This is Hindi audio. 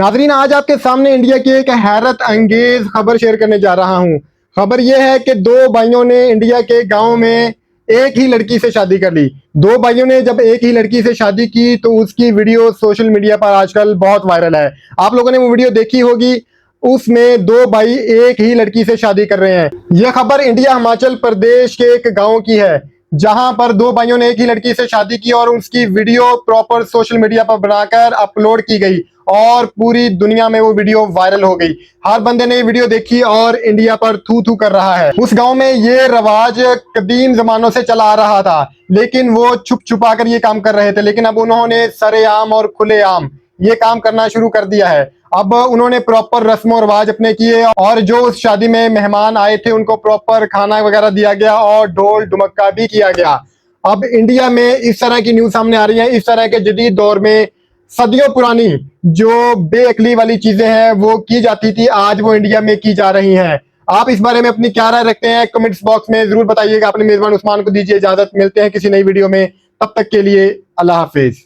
नाजरीन, आज आपके सामने इंडिया की एक हैरत अंगेज खबर शेयर करने जा रहा हूं। खबर यह है कि दो भाइयों ने इंडिया के गांव में एक ही लड़की से शादी कर ली। दो भाइयों ने जब एक ही लड़की से शादी की तो उसकी वीडियो सोशल मीडिया पर आजकल बहुत वायरल है। आप लोगों ने वो वीडियो देखी होगी। उसमें दो भाई एक ही लड़की से शादी कर रहे हैं। यह खबर इंडिया हिमाचल प्रदेश के एक गांव की है, जहां पर दो भाइयों ने एक ही लड़की से शादी की और उसकी वीडियो प्रॉपर सोशल मीडिया पर बनाकर अपलोड की गई और पूरी दुनिया में वो वीडियो वायरल हो गई। हर बंदे ने ये वीडियो देखी और इंडिया पर थू थू कर रहा है। उस गांव में ये रवाज कदीम जमानों से चला आ रहा था, लेकिन वो छुप छुपा कर ये काम कर रहे थे। लेकिन अब उन्होंने सरेआम और खुलेआम ये काम करना शुरू कर दिया है। अब उन्होंने प्रॉपर रस्म और रिवाज अपने किए और जो उस शादी में मेहमान आए थे उनको प्रॉपर खाना वगैरह दिया गया और ढोल ढुमक्का भी किया गया। अब इंडिया में इस तरह की न्यूज सामने आ रही है। इस तरह के जदीद दौर में सदियों पुरानी जो बेअकली वाली चीजें हैं वो की जाती थी, आज वो इंडिया में की जा रही हैं। आप इस बारे में अपनी क्या राय रखते हैं कमेंट्स बॉक्स में जरूर बताइएगा। अपने मेजबान उस्मान को दीजिए इजाजत। मिलते हैं किसी नई वीडियो में, तब तक के लिए अल्लाह हाफिज।